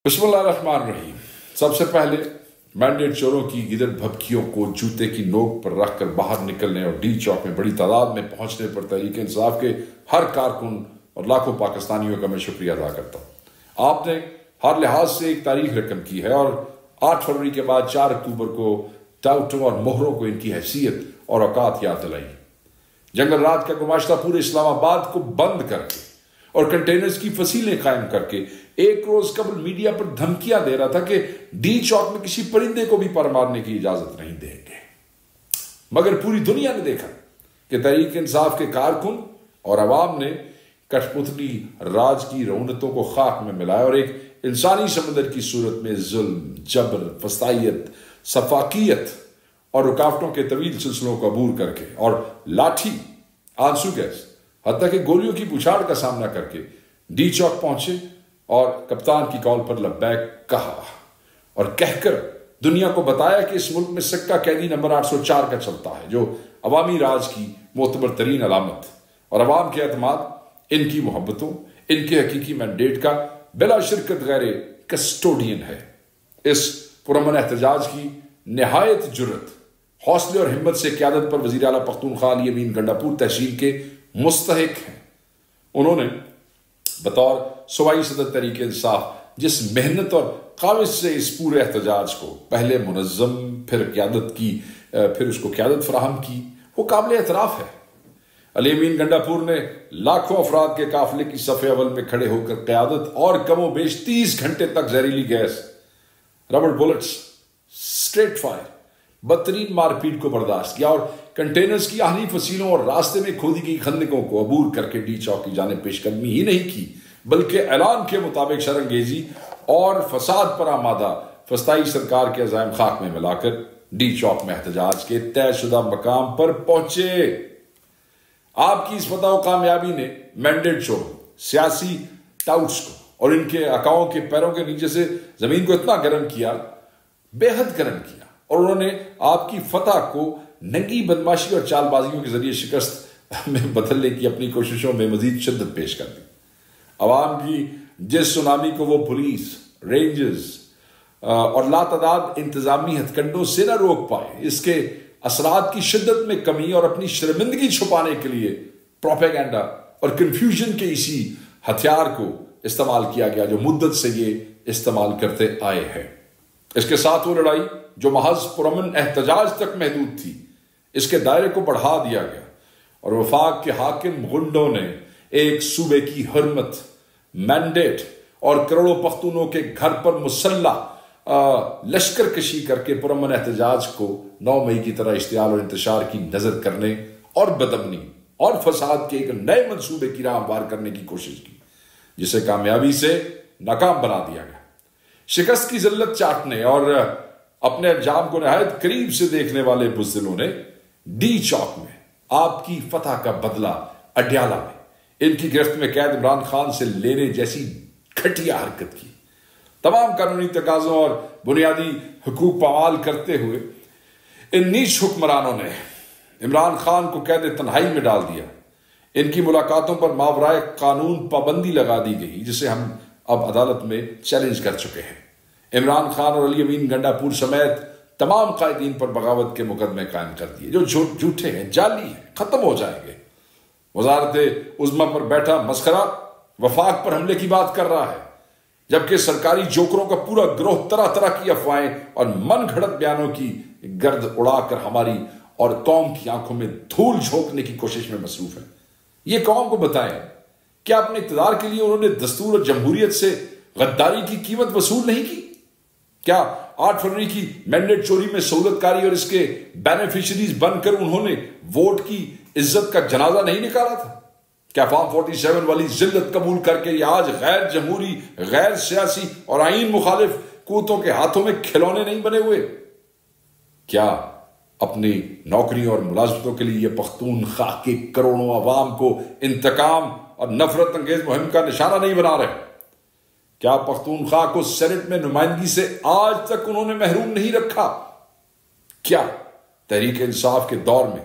بسم اللہ الرحمن الرحیم۔ سب سے پہلے مینڈیٹ چوروں کی گدڑ بھبکیوں کو جوتے کی نوک پر رکھ کر باہر نکلنے اور ڈی چوک میں بڑی تعداد میں پہنچنے پر تحریک انصاف کے ہر کارکن اور لاکھوں پاکستانیوں کا میں شکریہ ادا کرتا ہوں۔ آپ نے ہر لحاظ سے ایک تاریخ رقم کی ہے اور 8 فروری کے بعد 4 اکتوبر کو ٹاؤٹوں اور مہروں کو ان کی حیثیت اور اوقات یاد دلائی۔ جنگل رات کا گماشتہ پورے اسلام آباد کو بند کر کے اور کنٹینرز کی فصیلیں قائم کر کے ایک روز قبل میڈیا پر دھمکیاں دے رہا تھا کہ ڈی چوک میں کسی پرندے کو بھی پر مارنے کی اجازت نہیں دیں گے، مگر پوری دنیا نے دیکھا کہ تحریک انصاف کے کارکن اور عوام نے کٹھ پتلی راج کی رونتوں کو خاک میں ملایا اور ایک انسانی سمندر کی صورت میں ظلم، جبر، فسطائیت، سفاکیت اور رکاوٹوں کے طویل سلسلوں کو عبور کر کے اور لاٹھی، آنسو گیس، حتیٰ کہ گولیوں کی بچھاڑ کا سامنا کر کے ڈی چوک پہنچے اور کپتان کی کال پر لبیک کہا اور کہہ کر دنیا کو بتایا کہ اس ملک میں سکہ قیدی نمبر 804 کا چلتا ہے، جو عوامی راج کی معتبر ترین علامت اور عوام کے اعتماد، ان کی محبتوں، ان کے حقیقی مینڈیٹ کا بلا شرکت غیر کسٹوڈین ہے۔ اس پرامن احتجاج کی نہایت جرت، حوصلے اور ہمت سے قیادت پر وزیر اعلیٰ پختونخوا علی امین گنڈاپور تحصیل کے مستحق ہیں۔ انہوں نے بطور صوبائی صدر تحریک انصاف جس محنت اور قاوش سے اس پورے احتجاج کو پہلے منظم پھر قیادت کی پھر اس کو قیادت فراہم کی، وہ قابل اعتراف ہے۔ علی امین گنڈاپور نے لاکھوں افراد کے قافلے کی صف اول میں کھڑے ہو کر قیادت اور کم و بیش 30 گھنٹے تک زہریلی gas, rubber bullets, street fire, بدترین مار پیٹ کو برداشت کیا اور کنٹینرز کی اہلی فصیلوں اور راستے میں کھودی گئی خندقوں کو عبور کر کے ڈی چوک کی جانب پیش قدمی ہی نہیں کی، بلکہ اعلان کے مطابق شرنگیزی اور فساد پر آمادہ فسطائی سرکار کے عزائم خاک میں ملا کر ڈی چوک میں احتجاج کے طے شدہ مقام پر پہنچے۔ آپ کی اس فتح و کامیابی نے مینڈیٹ چوروں، سیاسی ٹاؤٹس کو اور ان کے اکاؤں کے پیروں کے نیچے سے زمین کو اتنا گرم کیا، بے حد گرم کیا، اور انہوں نے آپ کی فتح کو ننگی بدماشی اور چال بازیوں کے ذریعے شکست میں بدلنے کی اپنی کوششوں میں مزید شدت پیش کر دی۔ عوام کی جس سونامی کو وہ پولیس، رینجرز اور لاتعداد انتظامی ہتھ کنڈوں سے نہ روک پائے، اس کے اثرات کی شدت میں کمی اور اپنی شرمندگی چھپانے کے لیے پروپیگنڈا اور کنفیوژن کے اسی ہتھیار کو استعمال کیا گیا جو مدت سے یہ استعمال کرتے آئے ہیں۔ اس کے ساتھ وہ لڑائی جو محض پرامن احتجاج تک محدود تھی، اس کے دائرے کو بڑھا دیا گیا اور وفاق کے حاکم غنڈوں نے ایک صوبے کی حرمت، مینڈیٹ اور کروڑوں پختونوں کے گھر پر مسلح لشکر کشی کر کے پرامن احتجاج کو 9 مئی کی طرح اشتعال اور انتشار کی نظر کرنے اور بدامنی اور فساد کے ایک نئے منصوبے کی راہ ہموار کرنے کی کوشش کی، جسے کامیابی سے ناکام بنا دیا گیا۔ شکست کی ذلت چاٹنے اور اپنے انجام کو نہایت قریب سے دیکھنے والے بزدلوں نے ڈی چوک میں آپ کی فتح کا بدلہ اڈیالہ میں ان کی گرفت میں قید عمران خان سے لینے جیسی گھٹیا حرکت کی۔ تمام قانونی تقاضوں اور بنیادی حقوق پامال کرتے ہوئے ان نیچ حکمرانوں نے عمران خان کو قید تنہائی میں ڈال دیا۔ ان کی ملاقاتوں پر ماورائے قانون پابندی لگا دی گئی، جسے ہم اب عدالت میں چیلنج کر چکے ہیں۔ عمران خان اور علی امین گنڈاپور سمیت تمام قائدین پر بغاوت کے مقدمے قائم کر دیے، جو جھوٹے ہیں، جعلی ہیں، ختم ہو جائیں گے۔ وزارت عظمیٰ پر بیٹھا مسخرہ وفاق پر حملے کی بات کر رہا ہے، جبکہ سرکاری جوکروں کا پورا گروہ طرح طرح کی افواہیں اور من گھڑت بیانوں کی گرد اڑا کر ہماری اور قوم کی آنکھوں میں دھول جھونکنے کی کوشش میں مصروف ہے۔ یہ قوم کو بتائیں، کیا اپنے اقتدار کے لیے انہوں نے دستور اور جمہوریت سے غداری کی قیمت وصول نہیں کی؟ کیا 8 فروری کی مینڈیٹ چوری میں سہولت کاری اور اس کے بینیفیشریز بن کر انہوں نے ووٹ کی عزت کا جنازہ نہیں نکالا تھا؟ کیا فارم 47 والی ذلت قبول کر کے یہ آج غیر جمہوری، غیر سیاسی اور آئین مخالف قوتوں کے ہاتھوں میں کھلونے نہیں بنے ہوئے؟ کیا اپنی نوکریوں اور ملازمتوں کے لیے یہ پختونخوا کے کروڑوں عوام کو انتقام اور نفرت انگیز مہم کا نشانہ نہیں بنا رہے؟ کیا پختونخوا کو سینٹ میں نمائندگی سے آج تک انہوں نے محروم نہیں رکھا؟ کیا تحریک انصاف کے دور میں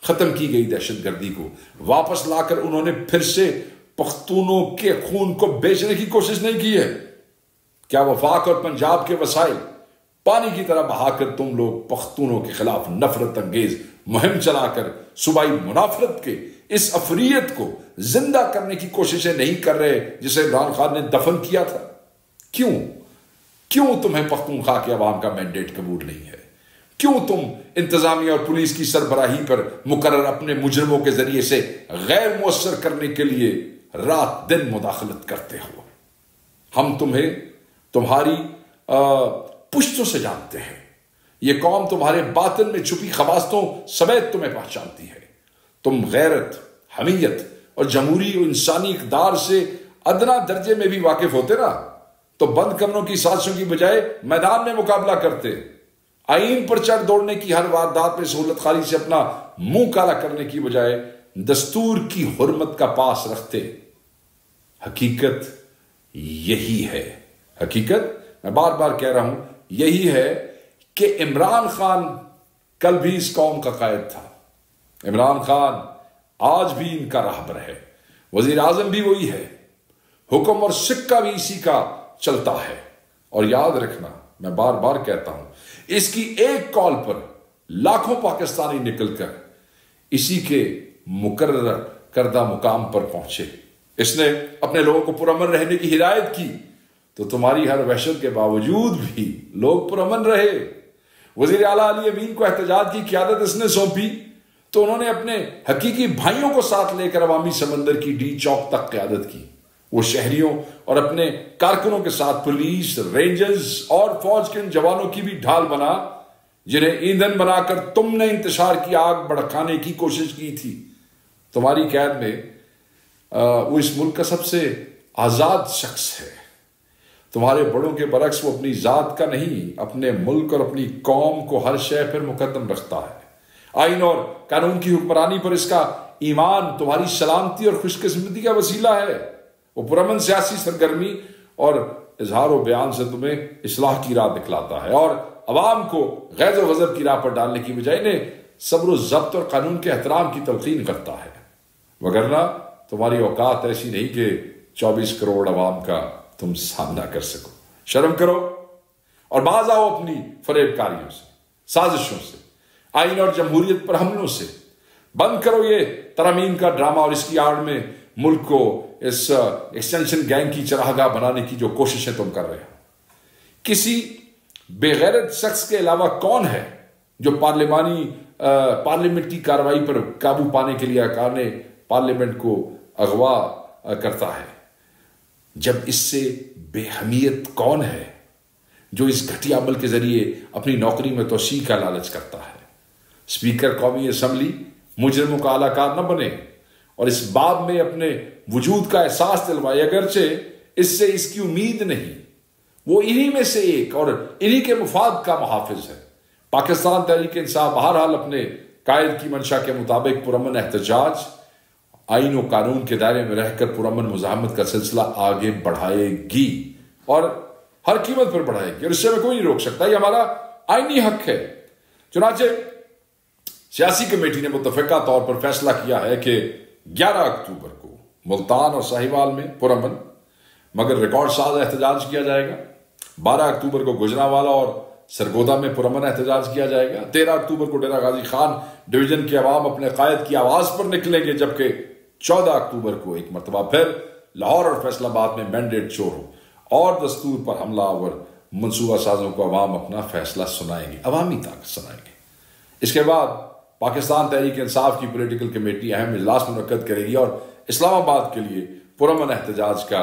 ختم کی گئی دہشت گردی کو واپس لا کر انہوں نے پھر سے پختونوں کے خون کو بیچنے کی کوشش نہیں کی ہے؟ کیا وفاق اور پنجاب کے وسائل پانی کی طرح بہا کر تم لوگ پختونوں کے خلاف نفرت انگیز مہم چلا کر صوبائی منافرت کے اس افریت کو زندہ کرنے کی کوششیں نہیں کر رہے جسے عمران خان نے دفن کیا تھا؟ کیوں تمہیں پختونخوا کے عوام کا مینڈیٹ قبول نہیں ہے؟ کیوں تم انتظامیہ اور پولیس کی سربراہی پر مقرر اپنے مجرموں کے ذریعے سے غیر مؤثر کرنے کے لیے رات دن مداخلت کرتے ہو؟ ہم تمہیں تمہاری پشتوں سے جانتے ہیں. یہ قوم تمہارے باطن میں چھپی خباستوں سمیت تمہیں پہچانتی ہے. تم غیرت، حمیت اور جمہوری و انسانی اقدار سے ادنا درجے میں بھی واقف ہوتے نا تو بند کمروں کی سازشوں کی بجائے میدان میں مقابلہ کرتے. آئین پر چڑھ دوڑنے کی ہر واردات میں سہولت خالی سے اپنا منہ کالا کرنے کی بجائے دستور کی حرمت کا پاس رکھتے. حقیقت یہی ہے، حقیقت میں بار بار کہہ رہا ہوں یہی ہے کہ عمران خان کل بھی اس قوم کا قائد تھا. عمران خان آج بھی ان کا راہبر ہے. وزیر اعظم بھی وہی ہے. حکم اور سکہ بھی اسی کا چلتا ہے. اور یاد رکھنا، میں بار بار کہتا ہوں، اس کی ایک کال پر لاکھوں پاکستانی نکل کر اسی کے مقرر کردہ مقام پر پہنچے. اس نے اپنے لوگوں کو پرامن رہنے کی ہدایت کی تو تمہاری ہر وحشت کے باوجود بھی لوگ پرامن رہے. وزیر اعلیٰ علی امین کو احتجاج کی قیادت اس نے سونپی تو انہوں نے اپنے حقیقی بھائیوں کو ساتھ لے کر عوامی سمندر کی ڈی چوک تک قیادت کی. وہ شہریوں اور اپنے کارکنوں کے ساتھ پولیس، رینجرز اور فوج کے ان جوانوں کی بھی ڈھال بنا جنہیں ایندھن بنا کر تم نے انتشار کی آگ بھڑکانے کی کوشش کی تھی. تمہاری قید میں وہ اس ملک کا سب سے آزاد شخص ہے. تمہارے بڑوں کے برعکس وہ اپنی ذات کا نہیں، اپنے ملک اور اپنی قوم کو ہر شے پر مقدم رکھتا ہے. آئین اور قانون کی حکمرانی پر اس کا ایمان تمہاری سلامتی اور خوش قسمتی کا وسیلہ ہے. وہ پرامن سیاسی سرگرمی اور اظہار و بیان سے تمہیں اصلاح کی راہ دکھلاتا ہے اور عوام کو غیظ و غضب کی راہ پر ڈالنے کی بجائے انہیں صبر و ضبط اور قانون کے احترام کی تلقین کرتا ہے. وگرنہ تمہاری اوقات ایسی نہیں کہ 24 کروڑ عوام کا تم سامنا کر سکو. شرم کرو اور باز آؤ اپنی فریب کاریوں سے، سازشوں سے، آئین اور جمہوریت پر حملوں سے. بند کرو یہ ترامیم کا ڈرامہ اور اس کی آڑ میں ملک کو اس ایکسٹینشن گینگ کی چراگاہ بنانے کی جو کوششیں تم کر رہے ہو. کسی بے غیرت شخص کے علاوہ کون ہے جو پارلیمنٹ کی کارروائی پر قابو پانے کے لیے ارکان پارلیمنٹ کو اغوا کرتا ہے، جب اس سے بے حمیت کون ہے جو اس گھٹیا عمل کے ذریعے اپنی نوکری میں توسیع کا لالچ کرتا ہے. اسپیکر قومی اسمبلی مجرموں کا اعلی کار نہ بنے اور اس باب میں اپنے وجود کا احساس دلوائے، اگرچہ اس سے اس کی امید نہیں. وہ انہی میں سے ایک اور انہی کے مفاد کا محافظ ہے. پاکستان تحریک انصاف بہرحال اپنے قائد کی منشا کے مطابق پرامن احتجاج، آئین و قانون کے دائرے میں رہ کر پرامن مزاحمت کا سلسلہ آگے بڑھائے گی اور ہر قیمت پر بڑھائے گی، اور اس سے کوئی نہیں روک سکتا. یہ ہمارا آئینی حق ہے. چنانچہ سیاسی کمیٹی نے متفقہ طور پر فیصلہ کیا ہے کہ 11 اکتوبر کو ملتان اور ساہیوال میں پرامن مگر ریکارڈ ساز احتجاج کیا جائے گا. 12 اکتوبر کو گوجرانوالا اور سرگودا میں پرامن احتجاج کیا جائے گا. 13 اکتوبر کو ڈیرہ غازی خان ڈویژن کے عوام اپنے قائد کی آواز پر نکلیں گے، جبکہ 14 اکتوبر کو ایک مرتبہ پھر لاہور اور فیصل آباد میں مینڈیٹ چور ہو اور دستور پر حملہ اور منصوبہ سازوں کو عوام اپنا فیصلہ سنائیں گے، عوامی طاقت سنائیں گے. اس کے بعد پاکستان تحریک انصاف کی پولیٹیکل کمیٹی اہم اجلاس منعقد کرے گی اور اسلام آباد کے لیے پرامن احتجاج کا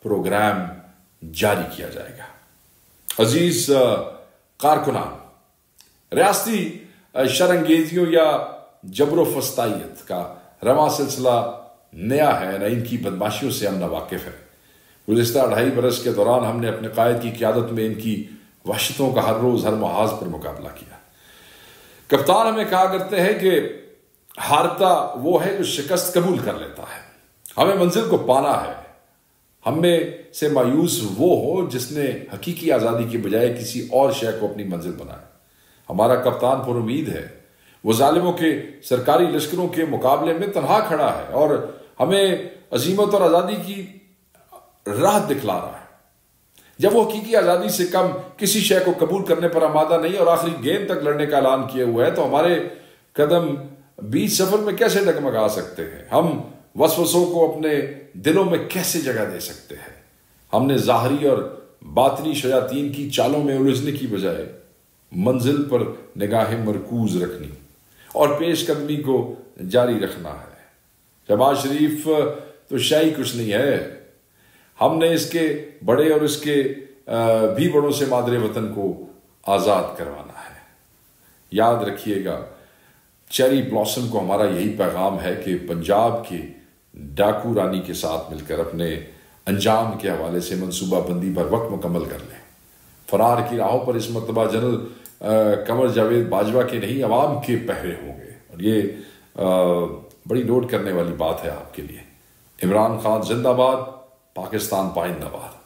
پروگرام جاری کیا جائے گا. عزیز کارکنان، ریاستی شرانگیزیوں یا جبر و فستائیت کا رواں سلسلہ نیا ہے، نہ ان کی بدماشیوں سے ہم ناواقف ہیں. گزشتہ 2.5 برس کے دوران ہم نے اپنے قائد کی قیادت میں ان کی وحشتوں کا ہر روز ہر محاذ پر مقابلہ کیا. کپتان ہمیں کہا کرتے ہیں کہ ہارتا وہ ہے جو شکست قبول کر لیتا ہے. ہمیں منزل کو پانا ہے. ہم میں سے مایوس وہ ہو جس نے حقیقی آزادی کی بجائے کسی اور شے کو اپنی منزل بنایا. ہمارا کپتان پر امید ہے. وہ ظالموں کے سرکاری لشکروں کے مقابلے میں تنہا کھڑا ہے اور ہمیں عزیمت اور آزادی کی راہ دکھلا رہا ہے. جب وہ حقیقی آزادی سے کم کسی شے کو قبول کرنے پر آمادہ نہیں اور آخری گیند تک لڑنے کا اعلان کیے ہوئے ہے تو ہمارے قدم بیچ سفر میں کیسے ڈگمگا سکتے ہیں؟ ہم وسوسوں کو اپنے دلوں میں کیسے جگہ دے سکتے ہیں؟ ہم نے ظاہری اور باطنی شیاطین کی چالوں میں الجھنے کی بجائے منزل پر نگاہ مرکوز رکھنی اور پیش قدمی کو جاری رکھنا ہے۔ شہباز شریف تو شاہی کچھ نہیں ہے، ہم نے اس کے بڑے اور اس کے بھی بڑوں سے مادر وطن کو آزاد کروانا ہے۔ یاد رکھیے گا، چیری بلاسم کو ہمارا یہی پیغام ہے کہ پنجاب کی ڈاکو رانی کے ساتھ مل کر اپنے انجام کے حوالے سے منصوبہ بندی پر وقت مکمل کر لیں۔ فرار کی راہوں پر اس مرتبہ جنرل قمر جاوید باجوہ کے نہیں، عوام کے پہرے ہوں گے، اور یہ بڑی نوٹ کرنے والی بات ہے آپ کے لیے۔ عمران خان زندہ باد، پاکستان پائندہ باد۔